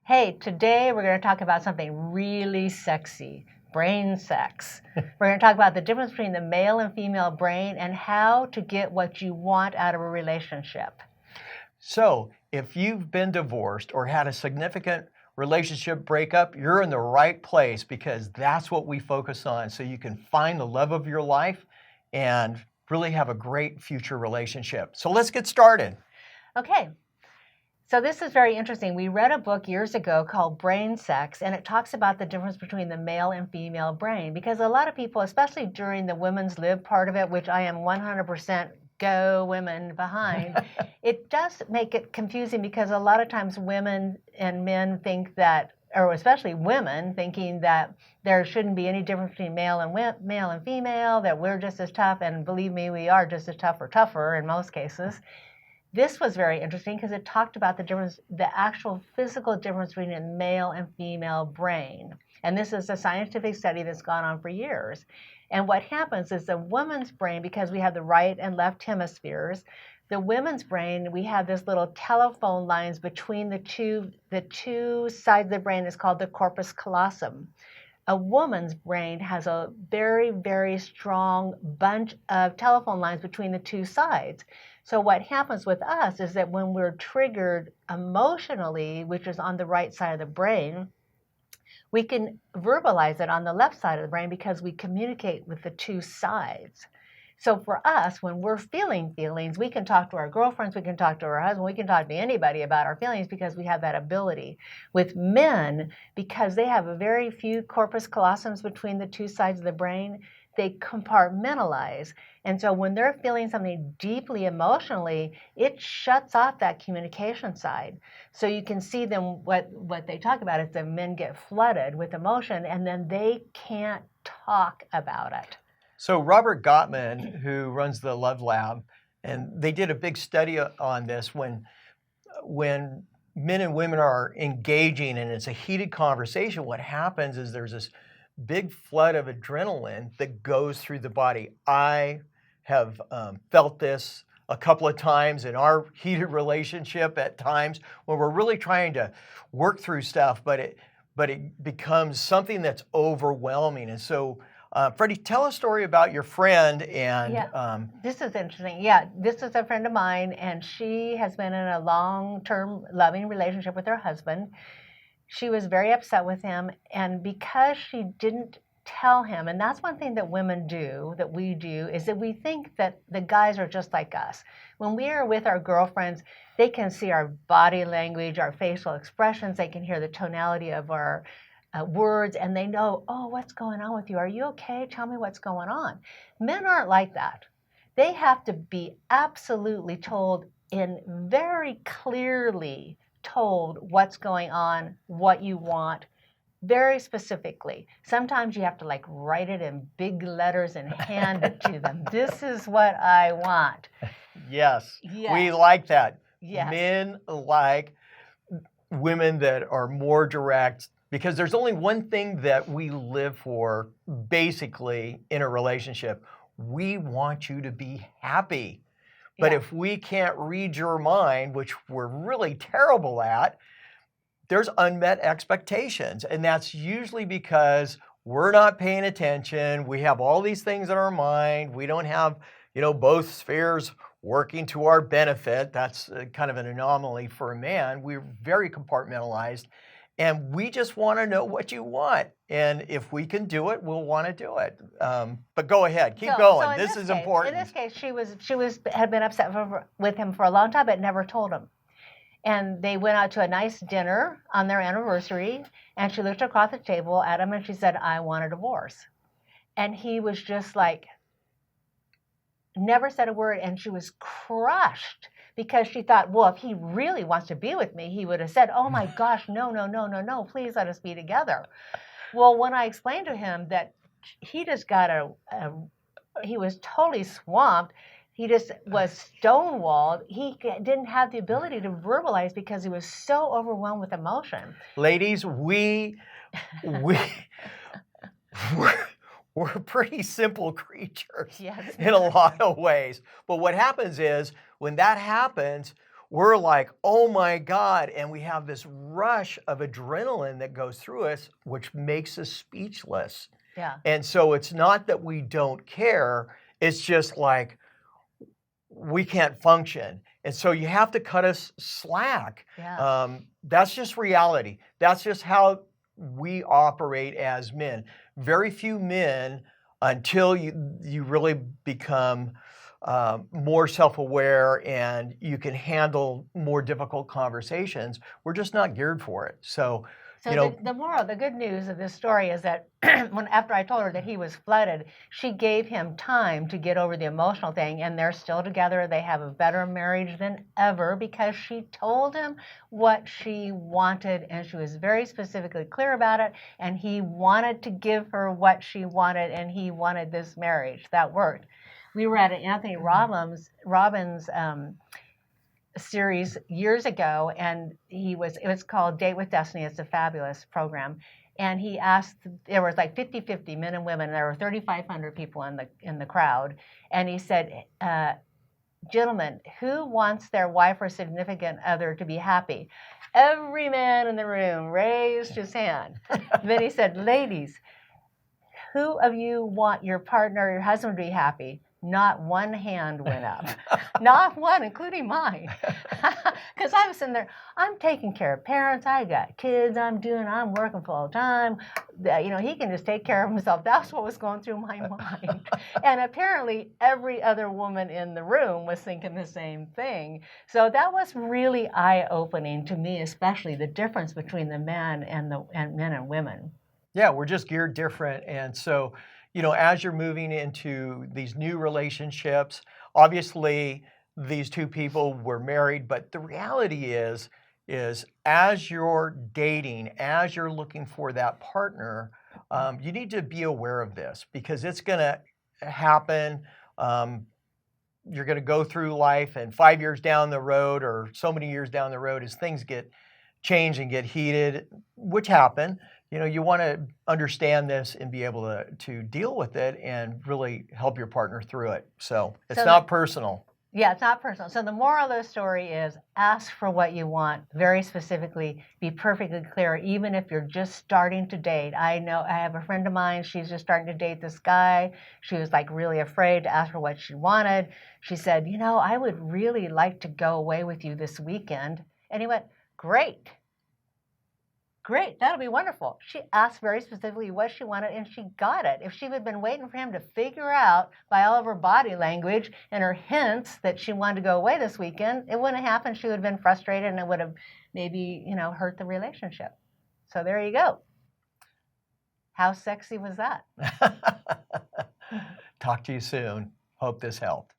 Hey, today we're going to talk about something really sexy, brain sex. We're going to talk about the difference between the male and female brain and how to get what you want out of a relationship. So, if you've been divorced or had a significant relationship breakup, you're in the right place because that's what we focus on so you can find the love of your life and really have a great future relationship. So, let's get started. Okay, so this is very interesting. We read a book years ago called Brain Sex, and it talks about the difference between the male and female brain because a lot of people, especially during the women's lib part of it, which I am 100% go women behind, it does make it confusing because a lot of times women and men think that, or especially women, thinking that there shouldn't be any difference between male and female, that we're just as tough, and believe me, we are just as tough or tougher in most cases. This was very interesting because it talked about the difference, the actual physical difference between a male and female brain. And this is a scientific study that's gone on for years. And what happens is the woman's brain, because we have the right and left hemispheres, the women's brain, we have this little telephone lines between the two sides of the brain is called the corpus callosum. A woman's brain has a very, very strong bunch of telephone lines between the two sides. So what happens with us is that when we're triggered emotionally, which is on the right side of the brain, we can verbalize it on the left side of the brain because we communicate with the two sides. So for us, when we're feeling feelings, we can talk to our girlfriends, we can talk to our husband, we can talk to anybody about our feelings because we have that ability. With men, because they have a very few corpus callosums between the two sides of the brain, they compartmentalize. And so when they're feeling something deeply emotionally, it shuts off that communication side. So you can see them, what they talk about is that men get flooded with emotion and then they can't talk about it. So, Robert Gottman, who runs the Love Lab, and they did a big study on this when men and women are engaging and it's a heated conversation, what happens is there's this big flood of adrenaline that goes through the body. I have felt this a couple of times in our heated relationship at times when we're really trying to work through stuff, but it becomes something that's overwhelming. And so, Freddie, tell a story about your friend and. Yeah, this is interesting. Yeah, this is a friend of mine, and she has been in a long-term loving relationship with her husband. She was very upset with him, and because she didn't tell him, and that's one thing that women do, that we do, is that we think that the guys are just like us. When we are with our girlfriends, they can see our body language, our facial expressions, they can hear the tonality of our words, and they know, oh, what's going on with you? Are you okay? Tell me what's going on. Men aren't like that. They have to be absolutely told in very clearly told what's going on, what you want, very specifically. Sometimes you have to like write it in big letters and hand it to them. This is what I want. Yes, Yes. We like that. Yes. Men like women that are more direct because there's only one thing that we live for basically in a relationship. We want you to be happy. But if we can't read your mind, which we're really terrible at, there's unmet expectations. And that's usually because we're not paying attention. We have all these things in our mind. We don't have, both spheres working to our benefit. That's kind of an anomaly for a man. We're very compartmentalized. And we just want to know what you want. And if we can do it, we'll want to do it. But go ahead, keep going. This is important. In this case, she had been upset with him for a long time, but never told him. And they went out to a nice dinner on their anniversary, and she looked across the table at him and she said, I want a divorce. And he was just like, never said a word, and she was crushed because she thought, well, if he really wants to be with me, he would have said, oh my gosh, no, please let us be together. Well, when I explained to him that he just got he was totally swamped, he just was stonewalled, he didn't have the ability to verbalize because he was so overwhelmed with emotion. Ladies, we're pretty simple creatures in a lot of ways. But what happens is when that happens, we're like, oh my God. And we have this rush of adrenaline that goes through us, which makes us speechless. Yeah. And so it's not that we don't care, it's just like we can't function. And so you have to cut us slack. Yeah. That's just reality. That's just how we operate as men. Very few men, until you really become more self-aware and you can handle more difficult conversations, we're just not geared for it. So, So the moral, the good news of this story is that after I told her that he was flooded, she gave him time to get over the emotional thing, and they're still together. They have a better marriage than ever because she told him what she wanted, and she was very specifically clear about it, and he wanted to give her what she wanted, and he wanted this marriage. That worked. We were at an Anthony Robbins series years ago, and it was called Date with Destiny. It's a fabulous program. And he asked, there was like 50-50 men and women. There were 3,500 people in the crowd. And he said, gentlemen, who wants their wife or significant other to be happy? Every man in the room raised his hand. Then he said, ladies, who of you want your partner or your husband to be happy? Not one hand went up. Not one, including mine. Because I was sitting there, I'm taking care of parents, I got kids, I'm working full time. He can just take care of himself. That's what was going through my mind. And apparently every other woman in the room was thinking the same thing. So that was really eye-opening to me, especially the difference between the men and men and women. Yeah, we're just geared different. And so, as you're moving into these new relationships, obviously these two people were married, but the reality is as you're dating, as you're looking for that partner, you need to be aware of this because it's going to happen. You're going to go through life, and 5 years down the road or so many years down the road, as things get changed and get heated, which happen, you want to understand this and be able to deal with it and really help your partner through it. So it's not personal. Yeah, it's not personal. So the moral of the story is ask for what you want very specifically, be perfectly clear, even if you're just starting to date. I have a friend of mine, she's just starting to date this guy. She was like really afraid to ask for what she wanted. She said, I would really like to go away with you this weekend. And he went, great. Great, that'll be wonderful. She asked very specifically what she wanted, and she got it. If she had been waiting for him to figure out by all of her body language and her hints that she wanted to go away this weekend, it wouldn't have happened. She would have been frustrated, and it would have maybe, hurt the relationship. So there you go. How sexy was that? Talk to you soon. Hope this helped.